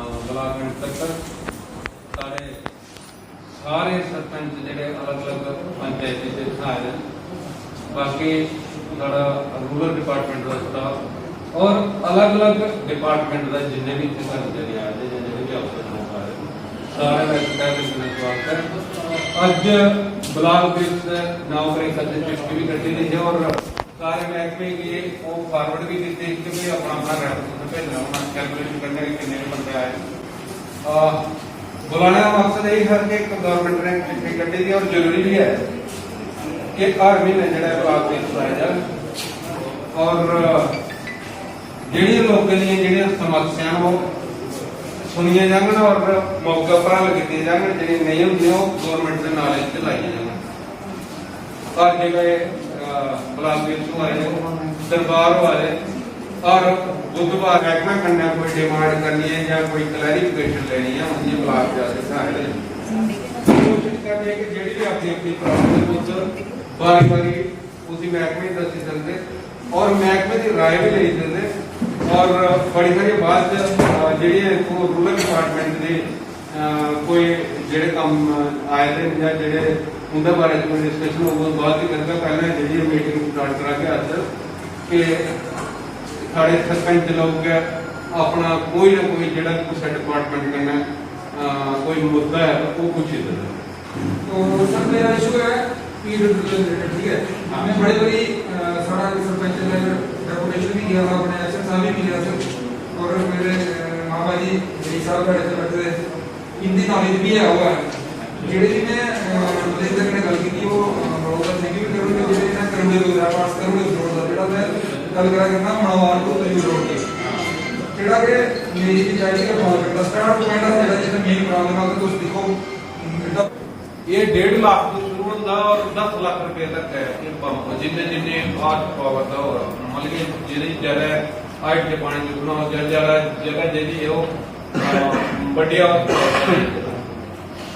Block and तक सारे सारे सरपंच जोड़े अलग अलग पंचायती से आए हैं, बाकी सारा रूरल डिपार्टमेंट का स्टाफ और अलग अलग डिपार्टमेंट का जिन्हें भी इतने कर्मचारी आए थे, जिन्हें भी अफसर लोग आए सारे स्वागत है। अज ब्लाक नौकरी खर्चे चिट्ठी भी कटी दी है और सारे महकमे की वो फॉरवर्ड भी की थी कि अपना अपना रेफरेंस भेजना होना, कैलकुलेशन करने के कितने बंदे आए। बुलाने का मकसद यही है कि गवर्नमेंट ने चिट्ठी कटी थी और जरूरी भी है कि हर महीने जो ब्लाक में बुलाया जाए और जी लोगों की जी समस्या वो सुनिए जान और मौके पर हल किए जान, जी नहीं होंगे गवर्नमेंट के नॉलेज से लाई जाए। और जो ब्लाक आए दरबार वाले और बुधवार महकमा करना कोई डिमांड करनी है या कोई क्लैरिफिकेशन लेनी है उनकी ब्लाक जाके कोशिश करनी है कि जी भी अपनी अपनी प्रॉब्लम बारी बारी उसी महकमे दसी सकते और महकमे की राय भी ले सकते और बड़ी सारी बात जी रूरल डिपार्टमेंट के कोई जोड़े काम आए थे या जोड़े उनके बारे में डिस्कशन होगा बाद ही करता पहले जी मीटिंग स्टार्ट करा के आज कि साढ़े सरपंच लोग अपना कोई ना कोई जोड़ा कुछ डिपार्टमेंट करना कोई मुद्दा है वो पूछे तो सर मेरा इशू है ठीक है, हमें बड़ी बड़ी सारा सरपंच ने डेपुटेशन भी किया था, अपने एक्शन साहब भी किया था और मेरे मामा जी यही साहब बैठे थे, हिंदी नॉलेज भी है हुआ है जेडे जी ने मलिंदर ने गल की वो बड़ौदा से भी करोगे जेडे ने करोगे रोड पास करोगे रोड दा जेड़ा मैं गल करा करना मनवार को तरी रोड के जेड़ा के मेरी पंचायत का फॉलो करता स्टार्ट पॉइंट है जेड़ा जिसमें मेन प्रॉब्लम है तो देखो ये 1.5 लाख तो शुरू होता और 10 लाख रुपए तक है ये पंप जिन्हें जिन्हें आज पावर था और मान लीजिए जिन्हें ज्यादा हाइट के पानी चुकना हो ज्यादा जगह जी है वो बढ़िया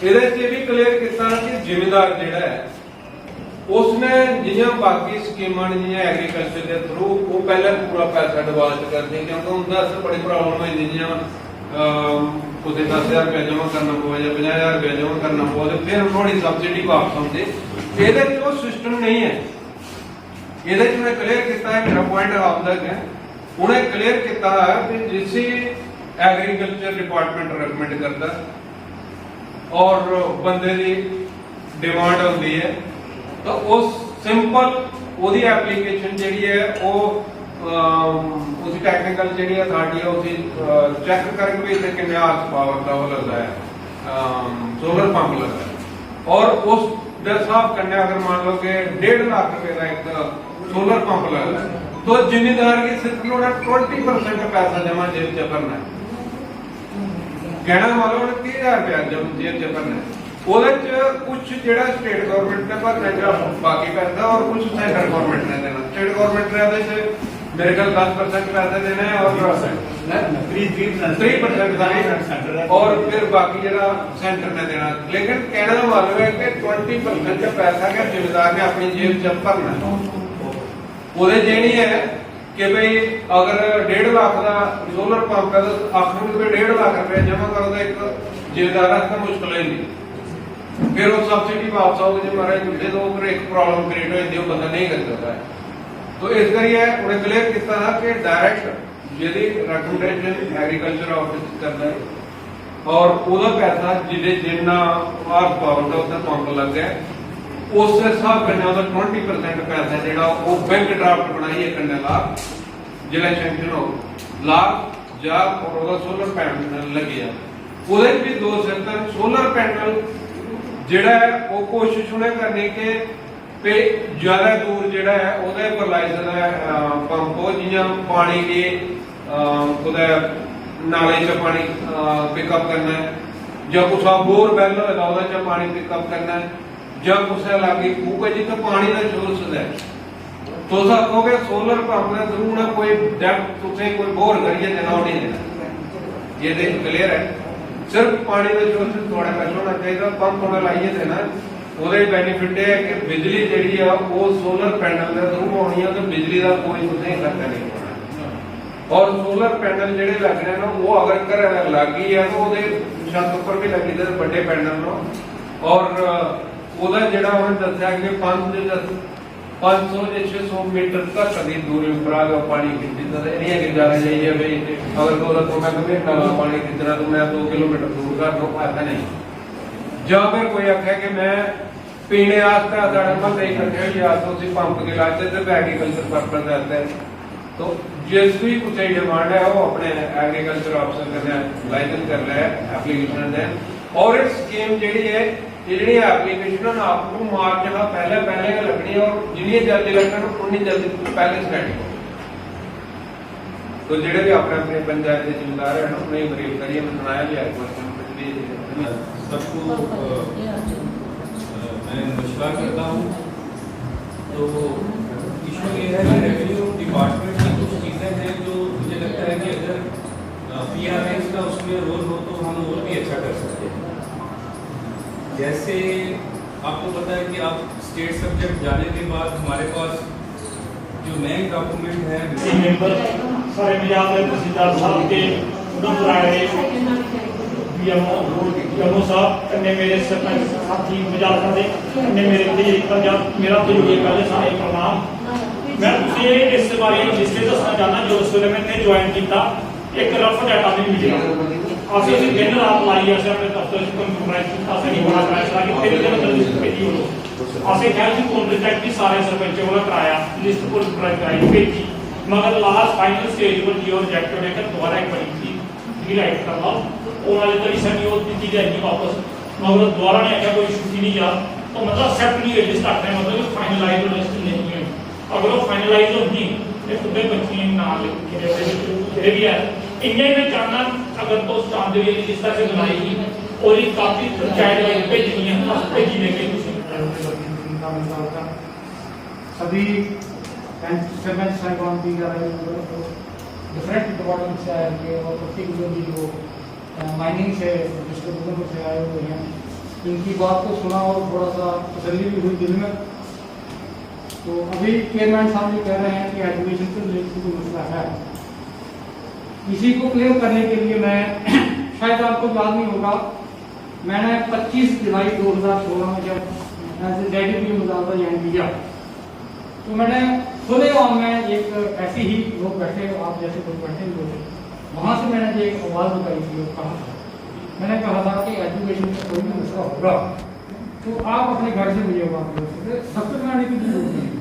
ਇਹਦੇ ਚ ਵੀ ਕਲੀਅਰ ਕੀਤਾ ਕਿ ਜ਼ਿਮੀਂਦਾਰ ਜਿਹੜਾ ਹੈ ਉਸਨੇ ਜਿਹੀਆਂ ਬਾਕੀ ਸਕੀਮਾਂ ਨੇ ਜਿਹੀਆਂ ਐਗਰੀਕਲਚਰ ਦੇ ਥਰੂ ਉਹ ਪਹਿਲਾਂ ਪੂਰਾ ਪੈਸਾ ਡਿਪੋਜ਼ਿਟ ਕਰਦੇ ਕਿਉਂਕਿ ਉਹਦਾ ਅਸਰ ਬੜੀ ਪ੍ਰੋਬਲਮ ਹੋਈ ਜਿਹੀਆਂ ਉਹਦੇ 10,000 ਰੁਪਏ ਜਮ੍ਹਾਂ ਕਰਨਾ ਪਵੇ ਜਾਂ 50,000 ਰੁਪਏ ਜਮ੍ਹਾਂ ਕਰਨਾ ਪਵੇ ਫਿਰ ਥੋੜੀ ਸਬਸਿਡੀ ਵਾਪਸ ਆਉਂਦੀ ਇਹਦੇ ਚ ਉਹ ਸਿਸਟਮ ਨਹੀਂ ਹੈ। ਇਹਦੇ ਚ ਉਹਨੇ ਕਲੀਅਰ ਕੀਤਾ ਹੈ ਮੇਰਾ ਪੁਆਇੰਟ ਆਪਦਾ ਹੈ ਉਹਨੇ ਕਲੀਅਰ ਕੀਤਾ ਹੈ ਕਿ ਜਿਸੇ ਐਗਰੀਕਲਚਰ ਡਿਪਾਰਟਮੈਂਟ ਰეკਮੈਂਡ ਕਰਦਾ और बंदे की डिमांड होती है तो उस सिंपल ओदी एप्लीकेशन जी है वो उसी टेक्निकल जी अथॉरिटी है उसी चेक करके भी इतने किन्ने हार्स पावर का वो लगता है सोलर पंप लगता है और उस हिसाब करने अगर मान लो कि 1.5 लाख रुपए का एक सोलर पंप लगा है तो जिम्मेदार की सिर्फ 20% पैसा जमा जेब च भरना है कहना वालों ने 30,000 रुपया जब जेब च भरना कुछ जो स्टेट गवर्नमेंट ने भरना बाकी पैसा और कुछ सेंट्रल गवर्नमेंट ने देना। स्टेट गवर्नमेंट ने मेरे ख्याल 10% पैसा देना है और 3% और फिर बाकी जो सेंटर ने देना। लेकिन कहना वालों है कि 20% पैसा क्या जिम्मेदार ने अपनी जेब च भरना वो नहीं है कि भाई अगर 1.5 लाख का सोलर पंप है तो आखिर में 1.5 लाख रुपए जमा करो तो एक जिम्मेदार का मुश्किल ही नहीं फिर वो सब्सिडी वापस आओगे जो महाराज दे दो फिर एक प्रॉब्लम क्रिएट हो जाती है बंदा नहीं कर सकता है। तो इस करिए उन्हें क्लियर किया था कि डायरेक्ट यदि रिकमेंडेशन एग्रीकल्चर ऑफिस करना है और वो पैसा जिन्हें जिन्ना हार्स पावर का उसका पंप लग गया उस हिसाब करने 20% पैसा जो वो बैंक ड्राफ्ट बनाइए करने लाख जो सैंक्शन हो लाख जा और सोलर पैनल लगे वो भी 2 सिस्टम सोलर पैनल जोड़ा है वो कोशिश उन्हें करनी के पे ज्यादा दूर जोड़ा है वो पर लाई सकता है पंप जियां पानी के नाले च पानी पिकअप करना है जो कुछ बोर बैल होगा पानी पिकअप करना है जब उस इलाके खूह जिथे पानी का सोर्स है तो आखोगे सोलर पंप ने जरूर ना कोई डेप्थ कोई बोर करिए देना नहीं देना ये तो क्लियर है सिर्फ पानी का सोर्स थोड़ा पैसा होना चाहिए पंप थोड़ा लाइए देना वो बेनीफिट है कि बिजली जी वो सोलर पैनल के थ्रू आनी है तो बिजली का कोई खर्चा नहीं होना और सोलर पैनल ਜਿਹੜੇ ਲੱਗ ਰਹੇ ਨੇ ਉਹ अगर ਘਰ ਲੱਗ ਗਈ ਹੈ ਤਾਂ ਉਹਦੇ ਛੱਤ ਉੱਪਰ ਵੀ ਲੱਗੀ ਤੇ ਵੱਡੇ ਪੈਨਲ ਨੂੰ ਔਰ ਉਹਦਾ ਜਿਹੜਾ ਉਹਨੇ ਦੱਸਿਆ ਕਿ 500 ਜਾਂ 600 मीटर तक ਦੀ ਦੂਰੀ ਉੱਪਰ ਆਗਾ ਪਾਣੀ ਖਿੱਚਦਾ ਤੇ ਨਹੀਂ ਕਿ ਜਾ ਰਹੀ ਹੈ ਬਈ ਅਗਰ ਉਹਦਾ ਤੋਂ ਮੈਂ ਕਹਿੰਦਾ ਕਾਲਾ ਪਾਣੀ ਖਿੱਚਣਾ ਤਾਂ ਮੈਂ 2 किलोमीटर दूर का तो ऐसा नहीं ਜਾਂ ਫਿਰ ਕੋਈ ਆਖੇ ਕਿ ਮੈਂ पीने वास्ते साढ़े महल इकट्ठे या तो पंप के लाते थे एग्रीकल्चर पर्पज रहते हैं तो जिस भी कुछ डिमांड है वो अपने एग्रीकल्चर ऑफिसर करने लाइसेंस कर रहे हैं एप्लीकेशन दें और इस स्कीम जी है जी एप्लीकेशन आपको मार्च का पहले लगनी है और जितनी जल्दी लगना उतनी जल्दी पहले स्टार्टिंग तो जेडे भी अपने अपने पंचायत के जिम्मेदार है उन्हें ब्रीफ करिए मैं सुनाया भी है सबको मैं नमस्कार करता हूँ। तो इशू ये है कि रेवेन्यू डिपार्टमेंट की कुछ चीज़ें हैं जो मुझे लगता है कि अगर PRS का उसमें रोल हो तो हम और भी अच्छा कर सकते हैं। जैसे आपको पता है कि आप स्टेट सब्जेक्ट जाने के बाद हमारे पास जो नए डॉक्यूमेंट है मेंबर सारे मिजाज तहसीलदार साहब के उधमपुर आए PMO साहब कन्ने मेरे सरपंच साथी मिजाज दे कन्ने मेरे मेरा तो ये पहले सारे प्रणाम मैं तुझे इस बारे में इसलिए दसना चाहना जो उस वेले मैंने ज्वाइन किया एक रफ डाटा नहीं मिला असि दिन रात लाई अस अपने दफ्तर च कंप्यूटराइज किया सही बड़ा फैसला कि तेरे दिन तक भेजी हो असि क्या जी कॉन्ट्रैक्ट भी सारे सरपंच वाला कराया लिस्ट कंप्यूटराइज कराई भेजी मगर लास्ट फाइनल स्टेज पर जो रिजेक्ट होने का दोबारा एक बड़ी थी रीराइट कर लो उन्होंने तो रिसेंट वो दी जाएगी वापस मगर दोबारा ने क्या कोई छुट्टी नहीं किया तो मतलब एक्सेप्ट नहीं है लिस्ट आते हैं मतलब फाइनलाइज लिस्ट नहीं है अगर वो फाइनलाइज होती तो खुद बच्ची ना लिखे भी है इन्हें मैं जानना अगर तो चांद जिस तरह से बनाएगी और ये काफी पंचायत वाली भेजनी है भेजी लेके सभी सरपंच साहिबान की डिफरेंट डिपार्टमेंट से आए हुए और प्रत्येक जो भी जो माइनिंग से डिस्ट्रीब्यूटर से आए हुए हैं इनकी बात को सुना और थोड़ा सा तसल्ली भी हुई दिल में। तो अभी चेयरमैन साहब ये कह रहे हैं कि एजुकेशन से रिलेटेड कोई मसला है, इसी को क्लियर करने के लिए मैं शायद आपको याद नहीं होगा मैंने 25 जुलाई 2016 में जब एज डेडी मुजावजा ज्वाइन किया तो मैंने खुले आम में एक ऐसे ही लोग बैठे आप जैसे लोग बैठे हुए थे वहाँ से मैंने एक आवाज़ उठाई थी और कहा था मैंने कहा था कि एजुकेशन का कोई भी मसला होगा तो आप अपने घर से मुझे बात कर सकते सबसे बनाने की जरूरत नहीं।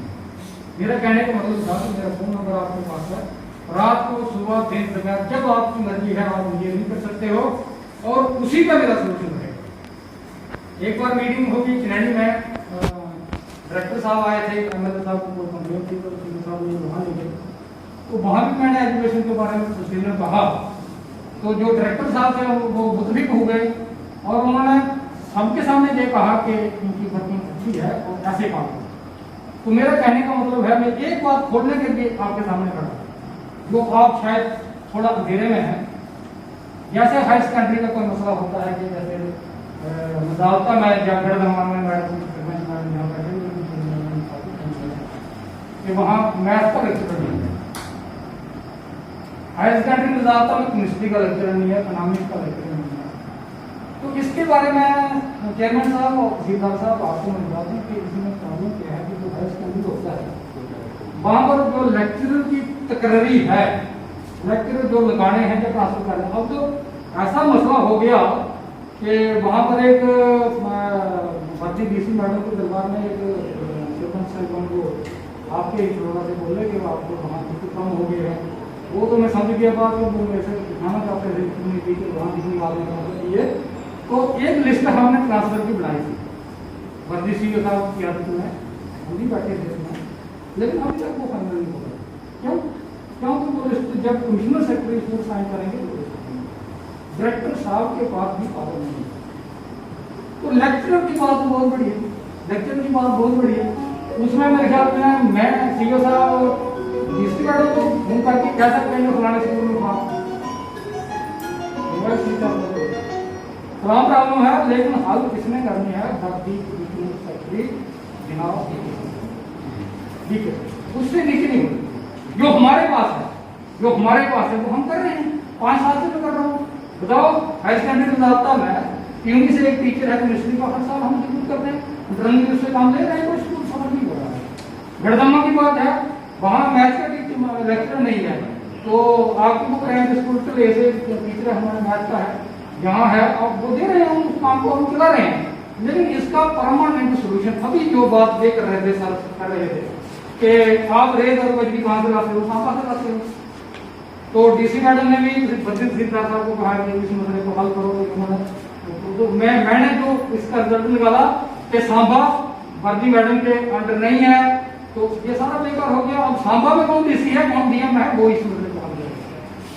मेरा कहने का मतलब था कि मेरा फ़ोन नंबर आपके पास है, रात को सुबह दिन दोपहर जब आपकी मर्जी है आप मुझे भी कर सकते हो और उसी का मेरा सोल्यूशन है। एक बार मीटिंग होगी चिनैनी में डायरेक्टर साहब आए थे MLA साहब को कोई कंप्लेंट थी तो साहब मुझे वहाँ ले गए तो वहाँ भी मैंने एजुकेशन के बारे में कुछ दिन कहा तो जो डायरेक्टर साहब थे वो मुतफिक हो गए और उन्होंने सबके सामने ये कहा कि इनकी वर्किंग अच्छी है और ऐसे काम करो। तो मेरा कहने का मतलब है मैं एक बात खोलने के लिए आपके सामने खड़ा जो आप शायद थोड़ा अंधेरे में हैं। जैसे हाई सेकेंडरी का कोई मसला होता है कि जैसे मदालता में या गढ़ में वहाँ मैथ का लेक्चर नहीं है, हायर सेकेंडरी में ज़्यादा में केमिस्ट्री का लेक्चर नहीं है, इकोनॉमिक्स का लेक्चर नहीं है। तो इसके बारे में चेयरमैन साहब और तहसीलदार साहब आपको मैं बता दूँ कि इसमें प्रॉब्लम क्या है कि जो हायर सेकेंडरी होता है वहाँ पर जो लेक्चरर की तकरीरी है लेक्चरर जो लगाने हैं जो ट्रांसफर कर रहे हैं अब तो ऐसा मसला हो गया कि वहाँ पर एक भर्ती DC मैडम के दरबार में एक सरपंच साहिबान को आपके थोड़ा से बोले कि आपको वहाँ कुछ कम हो गए हैं वो तो मैं समझ गया बात वो ऐसे दिखाना चाहते थे कि वहाँ कितनी बात नहीं ये तो एक लिस्ट हमने ट्रांसफर की बनाई थी वर्दी सी के साथ किया था तुम्हें हम भी बैठे थे इसमें लेकिन अभी तक वो फाइनल नहीं होगा क्योंकि वो लिस्ट जब कमिश्नर सेक्रेटरी इसको साइन करेंगे तो डायरेक्टर साहब के पास भी पावर नहीं है। तो लेक्चरर की बात तो बहुत बड़ी है, लेक्चरर की बात बहुत बड़ी है उसमें मेरे ख्याल में मैं CEO साहब डिस्ट्रिक्ट मैडम को फोन करके कह सकते हैं फलाने स्कूल में तमाम प्रॉब्लम है लेकिन हल किसने करनी है सेक्रेटरी जनाब ठीक है उससे नीचे नहीं होती जो हमारे पास है जो हमारे पास है वो हम कर रहे हैं, 5 साल से तो कर रहा हूँ। बताओ हायर सेकेंडरी में जाता मैं यूनिट से एक टीचर है केमिस्ट्री का, हर साल हम रिक्रूट करते हैं, ड्राइंग उससे काम ले रहे हैं, कोई स्कूल समझ नहीं हो रहा है। गढ़दम्मा की बात है, वहाँ मैथ का लेक्चर नहीं है, तो आपकी बुक रहे हैं स्कूल के ऐसे टीचर हमारे मैथ का है, यहाँ है, अब वो दे रहे हैं, उस काम को हम चला रहे हैं। लेकिन इसका परमानेंट सोल्यूशन अभी जो बात देख रहे थे सर कर रहे थे कि आप रेत और बजरी कहाँ से लाते हो, सांपा से लाते हो। तो डीसी मैडम ने भी बद्री सिद्धार्थ साहब को कहा कि इस मसले को हल करो। तो मैंने जो इसका रिजल्ट निकाला कि सांबा वर्दी मैडम के अंडर नहीं है, तो ये सारा बेकार हो गया। अब सांबा में कौन डीसी है कौन डीएम है, वो इस मसले को हल करेगा।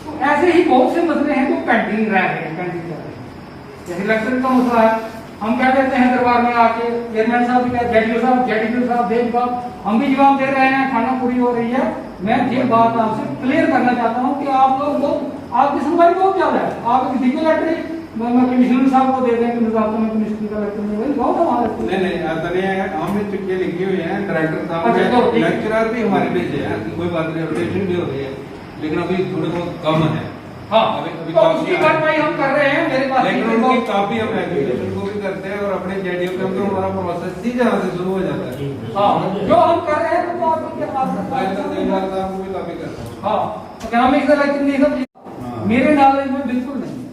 तो ऐसे ही बहुत से मसले हैं जो पेंडिंग रह रहे हैं। जैसे इलेक्शन का मसला है, हम क्या कहते हैं दरबार में आके, चेयरमैन साहब भी कहते जेडीओ साहब दे जवाब, हम भी जवाब दे रहे हैं, खाना पूरी हो रही है। मैं ये बात आपसे क्लियर करना चाहता हूँ कि आप लोग आपकी सुनवाई बहुत ज्यादा है। आप एक लीगल लेटर कमिश्नर साहब को दे दें कि निजाम में कमिश्नर का लेटर नहीं वही बहुत हमारे नहीं ऐसा नहीं है, हमने चिट्ठियां लिखी हुई हैं, डायरेक्टर साहब ने, लेक्चरर भी हमारे भेजे हैं, कोई बात नहीं, रोटेशन भी हो रही है, लेकिन अभी थोड़े बहुत कम है। हाँ, अभी तो उसकी भरपाई हम कर रहे हैं। मेरे पास लेकिन उनकी काफी हम एजुकेशन को भी करते हैं और अपने जेडीओ के अंदर हमारा प्रोसेस सीधे यहाँ से शुरू हो जाता है। हाँ, जो हम कर रहे हैं तो आप क्या बात भी काफी करते हैं। हाँ, इकोनॉमिक्स नहीं सब मेरे नॉलेज में बिल्कुल नहीं है।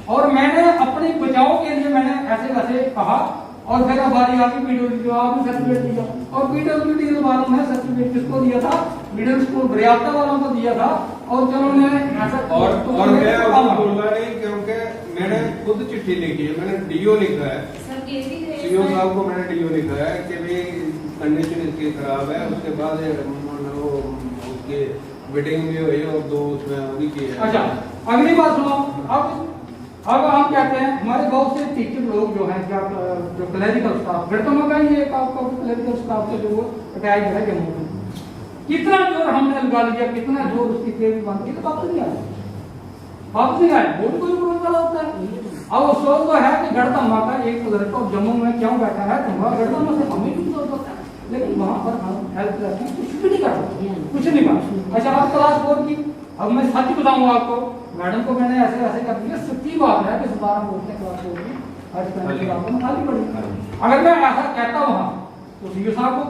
और मैंने अपने बचाव के लिए मैंने ऐसे वैसे कहा, और फिर अब बारी आती पीडब्ल्यूडी जो आपने सर्टिफिकेट दिया, और पीडब्ल्यूडी वालों ने सर्टिफिकेट किसको दिया था, मिडिल स्कूल बरियाता वालों को दिया था। और चलो उन्होंने ऐसा और मैं बोलना नहीं, क्योंकि मैंने खुद चिट्ठी लिखी है, मैंने डीओ लिखा है, सीओ साहब को मैंने डीओ लिखा है कि भाई कंडीशन इसकी खराब है। उसके बाद वो उसकी वेटिंग भी हुई और 2 उसमें उन्हीं की है। अच्छा, अगली बात सुनो। अब हम कहते हैं हमारे बहुत से टीचर लोग जो हैं, जो क्लरिकल स्टाफ, गढ़तमा का ही एक आपका क्लरिकल स्टाफ से जो अटैच है जम्मू में, कितना जोर हमने लगा लिया, कितना जोर उसकी तेजी बनती है, वापस नहीं आया, वापस नहीं आया। वो भी कोई प्रोग्राम चला होता है। अब अफसोस तो है कि गढ़तमा का एक लड़का जम्मू में क्यों बैठा है, तो गढ़तमा से हमें भी सोच होता है, लेकिन वहां पर हम हेल्प करते हैं, कुछ भी नहीं करते, कुछ नहीं करते। अच्छा, अब क्लास 4 की, अब मैं सच बताऊंगा आपको, मैडम को मैंने ऐसे ऐसे कर दिया, सच्ची बात है कि 12 बोलते हैं क्लास 4 की, आज खाली पड़ी। अगर मैं ऐसा कहता वहां तो सीओ साहब को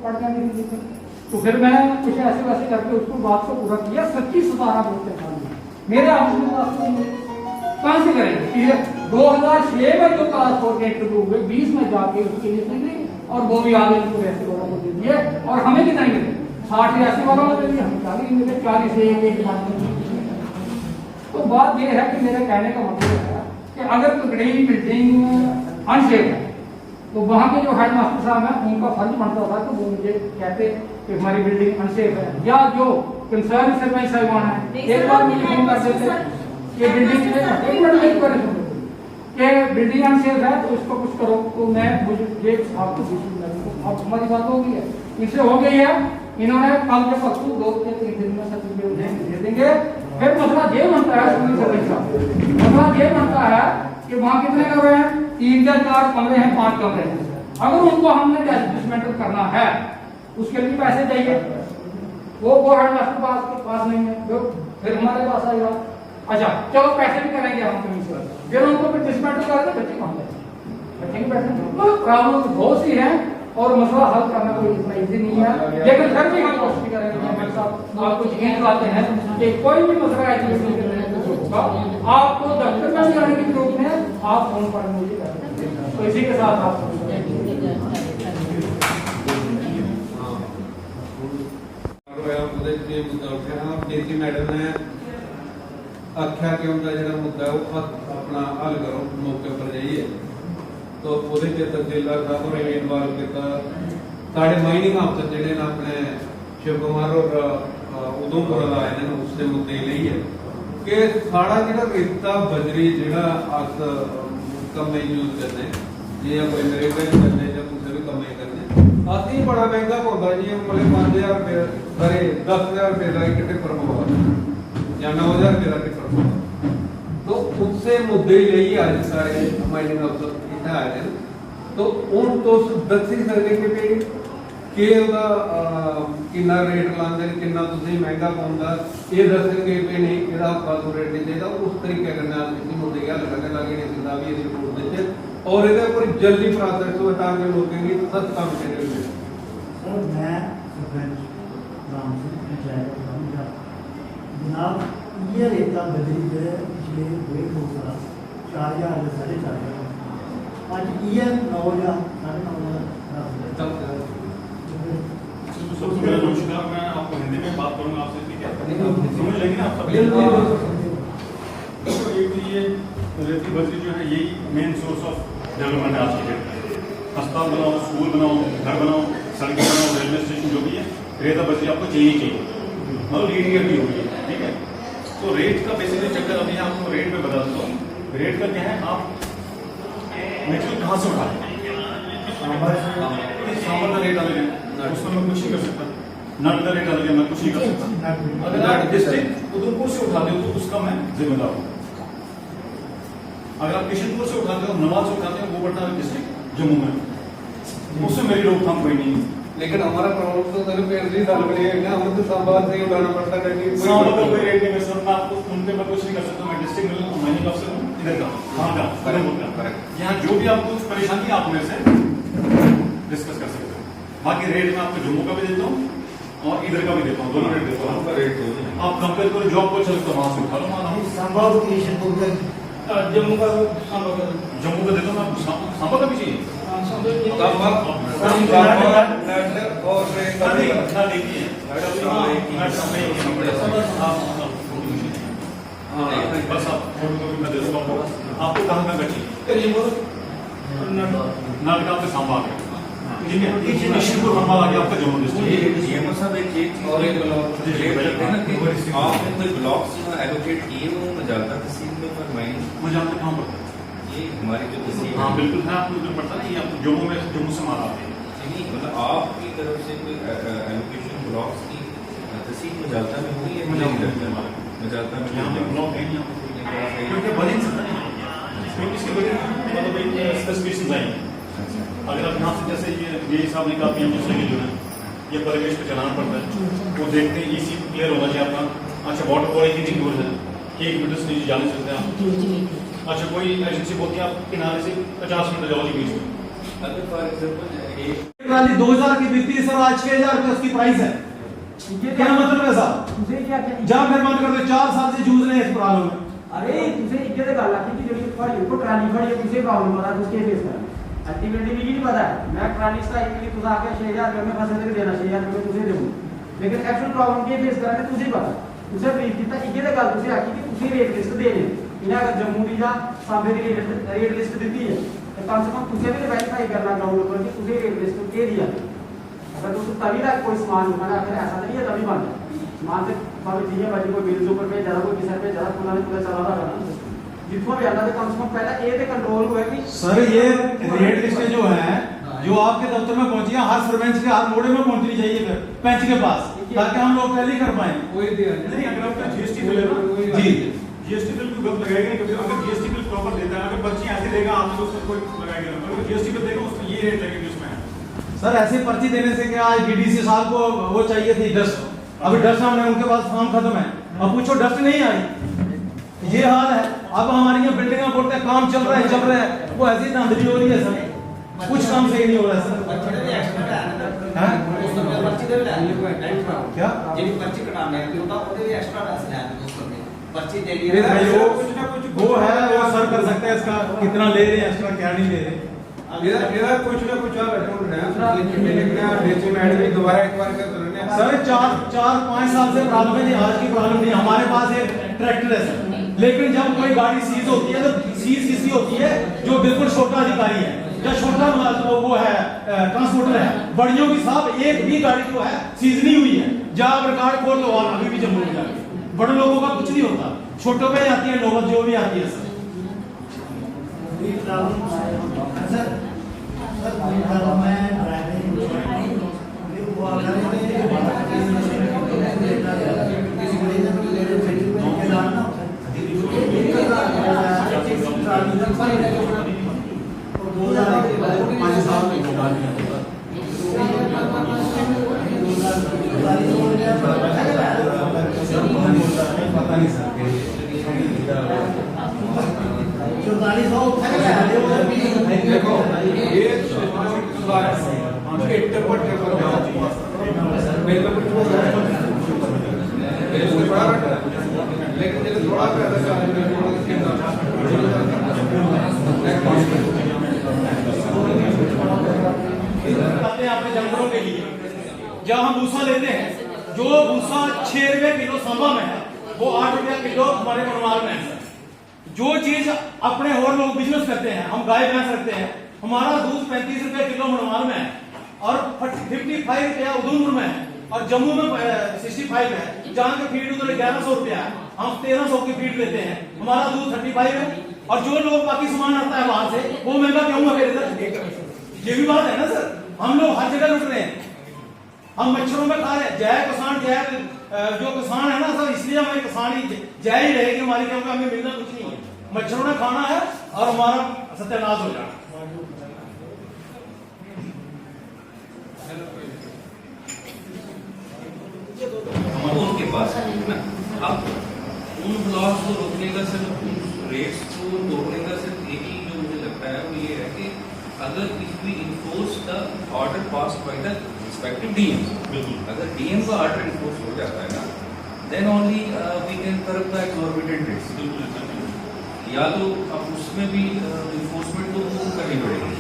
पढ़ जाने की जरूरत है। तो फिर मैं कुछ ऐसे वैसे करके उसको बात को पूरा किया, सच्ची 17 बोलते हैं मेरे आपसे कहां से करेंगे। 2006 में जो क्लास 4 के इंटरव्यू हुए, 20 में जाके उसके लिए नहीं, और वो भी आगे उनको ऐसे वालों को दे दिए, और हमें कितना मिले, 60 80 वालों को दे दिए, हम 40 मिले, 40 से एक। तो बात यह है कि मेरे कहने का मतलब है कि अगर टुकड़ी बिल्डिंग अनसेफ है, तो वहाँ के जो हेडमास्टर साहब हैं उनका फर्ज बनता था कि वो मुझे कहते कि हमारी बिल्डिंग अनसेफ है, या जो कंसर्न सरपंच साहिबान है एक बार मुझे फोन कर देते कि बिल्डिंग बिल्डिंग अनसेफ है तो इसको कुछ करो, तो मैं मुझे आपको अब हमारी बात हो गई है, इनसे हो गई है। इन्होंने कल के परसों 2 से 3 दिन में सर्टिफिकेट दे देंगे। फिर मसला ये बनता है, मसला ये बनता है कि वहाँ कितने कमरे हैं, 3 या 4 कमरे हैं, 5 कमरे हैं। अगर उनको हमने डिसमेंटल करना है, उसके लिए पैसे चाहिए, वो हेडमास्टर पास नहीं है, फिर हमारे पास आएगा। अच्छा, चलो पैसे भी करेंगे हम कमीशन, फिर उनको फिर डिसमेंटल करेंगे, बच्चे कहाँ जाएंगे, बच्चे के पैसे। तो प्रॉब्लम बहुत सी है और मसला हल करना कोई इतना इजी नहीं है, लेकिन फिर भी हम कोशिश करेंगे। आपको यकीन दिलाते हैं कि कोई भी मसला एजुकेशन के लिए होगा, आपको दफ्तर में भी आने की जरूरत है, आप फोन पर मुझे कर सकते हैं। तो इसी के साथ आप डीसी मैडम ने आख्या कि उनका जो मुद्दा है वो अपना हल करो मौके पर जाइए, तो ਉਹਦੇ ਚ ਤਹਿਸੀਲਦਾਰ ਸਾਹਿਬ ਨੇ ਇਨਵੋਲਵ ਕੀਤਾ। ਸਾਡੇ ਮਾਈਨਿੰਗ ਅਫਸਰ ਜਿਹੜੇ ਨੇ ਆਪਣੇ शिव कुमार और उधमपुर आए ने उससे मुद्दे ਲਈ है कि साड़ा ਜਿਹੜਾ रेता बजरी ਜਿਹੜਾ अस कम्मे यूज करने जे कोई नरेगा करने ਜਾਂ दूसरे भी कम्मे करने ਅਸੀਂ बड़ा महंगा पौधा जी, मतलब 5000 रुपए सारे 10000 रुपए का एक टिप्पर पौधा या 9000 रुपए का टिप्पर पौधा, तो उससे मुद्दे ਲਈ आज सारे माइनिंग अफसर इतना आए हैं। तो उन तो दस ही सकते कि ਕਿ ਉਹਦਾ ਕਿੰਨਾ ਰੇਟ ਲਾਉਂਦੇ ਨੇ, ਕਿੰਨਾ ਤੁਸੀਂ ਮਹਿੰਗਾ ਪਾਉਂਦਾ, ਇਹ ਦੱਸਣਗੇ ਵੀ ਨਹੀਂ ਇਹਦਾ ਫਾਲਤੂ ਰੇਟ ਨਹੀਂ ਚਾਹੀਦਾ। ਉਸ ਤਰੀਕੇ ਨਾਲ किसी मुद्दे की हल करने लगे नहीं जिंदा भी इस रिपोर्ट देते और ਇਹਦੇ ਉੱਪਰ ਜਲਦੀ ਪ੍ਰੋਸੈਸ ਹੋ ਤਾਂ ਕਿ ਲੋਕਾਂ ਦੀ ਸਖਤ ਕੰਮ ਕਰੇ। सर मैं सरपंच राम सिंह पंचायत का जनाब, ये रेता बदली है पिछले 2 साल 4000 से 4500 आज ये 9000 9,500। सबसे पहले नमस्कार, मैं आपको हिंदी में बात करूंगा आपसे, ठीक है? समझ लेंगे ना आप सब? तो एक तो ये रेती बजरी जो है यही मेन सोर्स ऑफ डेवलपमेंट है आज की डेट में। अस्पताल बनाओ, स्कूल बनाओ, घर बनाओ, सड़कें बनाओ, रेलवे स्टेशन जो भी है, रेता बजरी आपको चाहिए मतलब रीड भी होगी, ठीक है? तो रेट का बेसिकली चक्कर अभी आपको रेट में बता देता हूँ। रेट का क्या है, आप नेचुरल कहाँ से उठाते हैं? सांबर का रेट अलग है, उसमें मैं कुछ नहीं कर सकता। नट का रेट अलग है, मैं कुछ नहीं कर सकता। अगर आप डिस्ट्रिक्ट उधमपुर से उठाते हो तो उसका मैं जिम्मेदार हूँ। अगर आप किशनपुर से उठाते हो, नवाज से उठाते हो, वो पड़ता है डिस्ट्रिक्ट जम्मू में, उससे मेरी रोकथाम कोई नहीं है। लेकिन हमारा प्रॉब्लम तो सर फिर भी साल बड़ी है ना, हमें तो सांबाद से ही उठाना पड़ता है कि सांबर का कोई रेट नहीं है सर, मैं आपको उन पे मैं कुछ नहीं कर सकता। मैं डिस्ट्रिक्ट में मैनेजिंग अफसर हूँ इधर का, हाँ का, यहाँ जो भी आपको परेशानी है आप मेरे से डिस्कस कर सकते हो। बाकी रेट मैं आपको जम्मू का भी देता हूँ और इधर का भी देता हूँ, दोनों रेट देता हूँ। आप कंपेयर करो, जॉब को चलते हो वहाँ से उठा लो, माना संभव किशनपुर का जम्मू का जम्मू का देता हूँ, मैं सांबर का भी चाहिए। बस आप फोटो कॉपी मैं दे दूंगा आपको, कहाँ कहाँ चाहिए? नाटक आपके सांबा आ गया, ठीक है? किशनपुर हमारा आ गया आपका जम्मू डिस्ट्रिक्ट। सब एक चीज और एक आपने कोई ब्लॉक्स एलोकेट किए वो मजालता तहसील में फरमाएं? मजालता कहाँ पड़ता है? ये हमारी जो तहसील हाँ बिल्कुल है, आपको उधर पड़ता है, ये आपको जम्मू से मारा आते हैं। नहीं मतलब आपकी तरफ से कोई एलोकेशन ब्लॉक्स की तहसील मजालता में हुई है? मजालता में यहाँ पे ब्लॉक है नहीं, क्योंकि बने नहीं सकता नहीं, क्योंकि इसके बड़े मतलब एक स्पेसिफिकेशंस आएंगे। अगर आप यहाँ से जैसे ये साहब ने कहा पीएम की जो है ये परिवेश पे चलाना पड़ता है, वो देखते हैं इसी क्लियर होना चाहिए आपका। अच्छा वाटर क्वालिटी कितनी दूर है, 1 मीटर से नीचे जा नहीं सकते आप। अच्छा कोई एजेंसी बोलती है आप किनारे से 50 मीटर जाओ जी बीच में। अगर फॉर एग्जाम्पल एक वाली 2000 की बिकती है सर, आज 6000 रुपये उसकी प्राइस है। क्या मतलब है साहब? तुझे क्या क्या जब मेहरबान कर दो, 4 साल से जूझ रहे हैं इस प्रॉब्लम में। अरे तुझे इज्जत है गाला की जो फड़ी को ट्राली फड़ी है, तुझे प्रॉब्लम पता है उसके फेस कर अल्टीमेटली भी नहीं पता है। मैं ट्राली का इनके तुझे आके 6000 रुपये में फंसे देना 6000 रुपये तुझे दूं, लेकिन एक्चुअल प्रॉब्लम के फेस करने तुझे पता तुझे ब्रीफ किया इज्जत है गाल तुझे आकी कि तुझे रेट लिस्ट दे दे इन्हें अगर जम्मू की या सांबे की रेट लिस्ट दी है तो कम से कम तुझे भी वेरीफाई करना ग्राउंड पर कि तुझे रेट लिस्ट के दिया। अगर तुझे तभी ना कोई सामान उठाना, अगर ऐसा नहीं है तभी बन सामान से भाभी ठीक है भाजी कोई बिल्स ऊपर पे ज़्यादा कोई किसी पे ज़्यादा खुला नहीं पूरा चला रहा है जितना भी आता है कम से कम पहला ये तो कंट्रोल हुआ कि सर ये रेट लिस्टें जो हैं जो आपके दफ्तर में पहुंची हैं, हर सरपंच के हर मोड़े में पहुंचनी चाहिए फिर पंच के पास, ताकि हम लोग टैली कर पाए। कोई नहीं अगर आपका जीएसटी बिल है ना जी जीएसटी बिल भी गलत लगाएगा नहीं, क्योंकि अगर जीएसटी बिल प्रॉपर देता है, अगर पर्ची ऐसे देगा आप तो उसको कोई लगाएगा नहीं, अगर जीएसटी बिल देगा उसमें ये रेट लगेगी उसमें है। सर ऐसे पर्ची देने से क्या, आज डीडीसी साहब को वो चाहिए थी डस्ट, अभी डस्ट हमने उनके पास फॉर्म खत्म है, अब पूछो डस्ट नहीं आई, ये हाल है। अब हमारी यहाँ बिल्डिंग बोलते हैं काम चल रहा है, वो ऐसी धांधली हो रही है सर, कुछ काम सही नहीं हो रहा है सर। क्या वो है वो सर कर सकते हैं इसका, कितना ले रहे हैं एक्स्ट्रा क्या नहीं ले रहे। ਇਹਦਾ ਕੁਝ ਨਾ ਕੁਝ ਆ ढूंढ रहे हैं लेकिन डीसी मैडम भी दोबारा एक बार कर रहे हैं सर 4-5 साल से प्रॉब्लम है, आज की प्रॉब्लम नहीं। हमारे पास एक ट्रैक्टर है सर, लेकिन जब कोई गाड़ी सीज होती है तो सीज किसी होती है जो बिल्कुल छोटा अधिकारी है या छोटा वो है ट्रांसपोर्टर है, बड़ियों की साहब एक भी गाड़ी जो है सीज नहीं हुई है, जब आप रिकॉर्ड खोल लो आप अभी भी जम्मू में जाके, बड़े लोगों का कुछ नहीं होता, छोटों पे आती है नौबत जो भी आती है सर। सर मैं ड्राइविंग वो अगर किसी को लेने के लिए डालना और 2000 5 साल में पता नहीं सर देखो ये लेकिन थोड़ा अपने जानवरों के लिए जब हम भूसा लेते हैं, जो भूसा 6 रुपए किलो सांबा में है वो 8 रुपया किलो हमारे मनवाल में है। जो चीज अपने और लोग बिजनेस करते हैं, हम गाय भैंस रखते हैं, हमारा दूध 35 रुपए किलो मनवाल में है और 55 रुपया उधमपुर में है और जम्मू में 65 है। जहाँ की फीड उधर 1100 रुपया है, हम 1300 की फीड लेते हैं, हमारा दूध 35 है। और जो लोग बाकी सामान आता है वहां से वो महंगा क्यों है इधर? ये भी बात है ना सर, हम लोग हर जगह लुट रहे हैं, हम मच्छरों में खा रहे हैं। जय किसान जय जो किसान है ना सर, इसलिए हमें किसान ही जय ही रहेगी हमारी, क्योंकि हमें मिलना कुछ नहीं है, मच्छरों ने खाना है और हमारा सत्यानाश हो जाना। उनके पास है ना। अब उन ब्लॉक्स को रोकने का सिर्फ रेट्स को तोड़ने का सिर्फ एक ही जो मुझे लगता है वो ये है कि अगर if we enforce the order pass by the respective DM, अगर डीएम का ऑर्डर इन्फोर्स हो जाता है ना, then only we can curb the exorbitant rates. या तो अब उसमें भी इन्फोर्समेंट तो वो करनी पड़ेगी,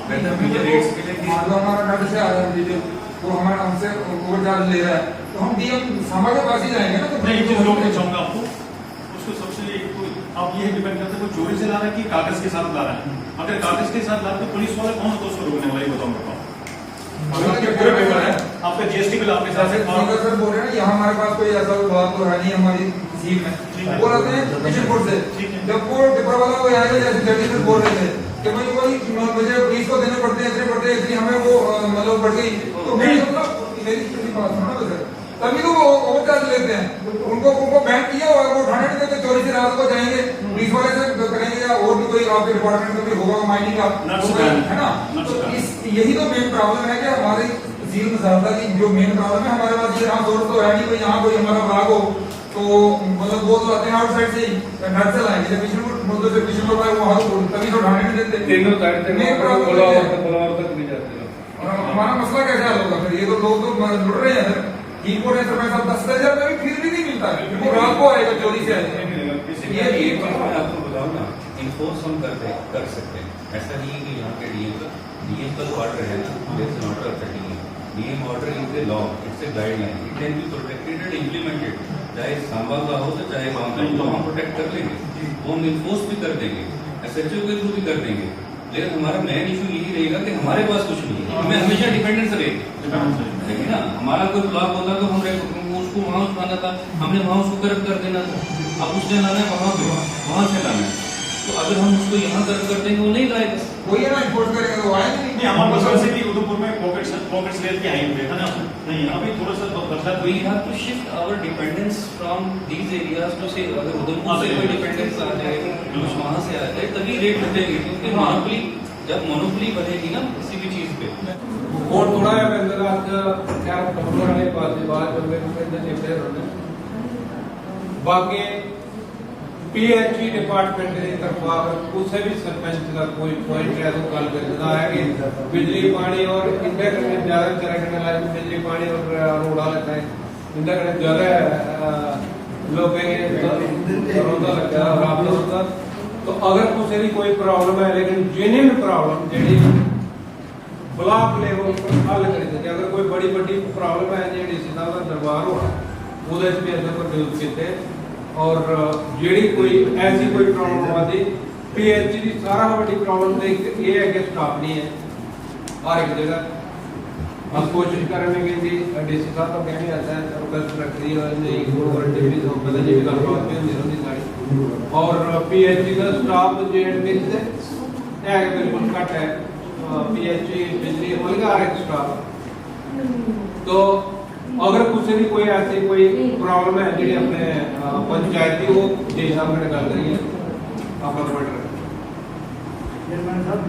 बेहतर फ्यूचर रेट्स के लिए। हमारा घर से आ रहा है तो हमारे हमसे ओवरचार्ज ले रहा है, तो हम डीएम सामा के पास ही जाएंगे ना। तो नहीं, जो रोकना चाहूंगा आपको, उसको सबसे आप ये डिपेंड करते हैं वो चोरी से ला रहा है कि कागज के साथ ला रहा है। अगर कागज के साथ ला रहा है तो पुलिस वाले कौन होता है उसको रोकने वाला, ये बताऊंगा पूरे पेपर है आपका जीएसटी बिल आपके साथ है। सर बोल रहे हैं यहाँ हमारे पास कोई ऐसा विभाग तो है नहीं हमारी तहसील में, बोल रहे थे किशनपुर से, जब वो टिप्पर वाला वो आएगा जैसे जल्दी से बोल रहे थे कि भाई वही मुझे पुलिस को देने पड़ते हैं इतनी हमें वो मतलब बढ़ गई, तो मेरी बात सुनो तो सर, तभी तो वो ओवरचार्ज लेते हैं। उनको बैंक किया हुआ है, वो उठाने नहीं देते, चोरी से रात को जाएंगे पुलिस वाले से करेंगे या और भी कोई आपके डिपार्टमेंट में भी होगा माइनिंग का, है ना। तो यही तो मेन प्रॉब्लम है कि हमारी तहसील में ज्यादा की जो मेन प्रॉब्लम है हमारे पास ये यहाँ सोर्स तो है नहीं कोई, यहाँ कोई हमारा भाग हो तो मतलब वो तो आते हैं आउटसाइड से ही घर से लाएंगे, जब किशनपुर वहाँ तभी तो उठाने नहीं देते। तीनों साइड से मेन प्रॉब्लम बुलावा तक नहीं जाते। और हमारा मसला कैसे हल होगा फिर? ये तो लोग तो लुट रहे हैं सर, इनको ने सरपंच साहब 10,000 में भी फिर भी नहीं मिलता है, क्योंकि रात को आएगा चोरी से आएगा। ये मैं आपको बताऊं ना, इन्फोर्स हम कर सकते हैं, ऐसा नहीं है कि यहाँ के डीएम का ऑर्डर है ना, that's not a DM order is a law, it's a guideline, it can be protected and implemented, चाहे सांबा का हो तो चाहे गाँव का हो, तो हम प्रोटेक्ट कर लेंगे, वो हम इन्फोर्स भी कर देंगे, एसएचओ के थ्रू भी कर देंगे। लेकिन हमारा मेन इशू यही रहेगा कि हमारे पास कुछ नहीं है, हमें हमेशा डिपेंडेंस रहेगी। देखिए ना, हमारा कोई ब्लॉक होता तो हम उसको वहाँ उठाना था, हमने वहाँ उसको कर्व कर देना था, अब उसने लाना है वहाँ पे, वहाँ से लाना है, तो अगर हम उसको यहाँ कर्व कर देंगे वो नहीं लाएगा, वही है ना, इन्फोर्स करेंगे तो आएंगे नहीं। हमारे पास वैसे भी उधमपुर में पॉकेट्स लेके आए हुए है ना, नहीं अभी थोड़ा सा बदला। We have to shift our dependence from these areas to say, अगर उधमपुर से कोई डिपेंडेंस आ जाए, कुछ वहाँ से आ जाए, तभी रेट घटेगी, क्योंकि मोनोपोली जब मोनोपोली बनेगी ना किसी भी चीज पे। और थोड़ा है अंदर आज क्या कमरों वाले बात जो मेरे निपटे होने बाकी पीएचई डिपार्टमेंट की तरफा उसे भी सरपंच का कोई पॉइंट है तो कल करना है कि बिजली पानी और इंडिया के ज्यादा तरह के लाइफ बिजली पानी और रोड़ा लगता है, इंडिया के ज्यादा लोग रोदा लगता है रात होता। तो अगर किसी भी कोई प्रॉब्लम है, लेकिन जेन्युइन प्रॉब्लम जी ब्लॉक लेवल पर हल करी सकते, अगर कोई बड़ी प्रॉब्लम है जी डीसी साहब का दरबार होना वो भी अगर प्रोड्यूस किए और जी कोई ऐसी कोई प्रॉब्लम आती पीएचई की सारा बड़ी प्रॉब्लम तो ये है कि स्टाफ नहीं है हर एक जगह। हम कोशिश करेंगे कि डीसी साहब तो कहने आता है रिक्वेस्ट रख दी और पीएचई का स्टाफ बिल्कुल घट है, पीएचई बिजली मतलब हर एक स्टाफ। तो अगर किसी भी कोई ऐसी कोई प्रॉब्लम है जी अपने पंचायती वो जी साहब ने गल करिए अपना कमेंट साहब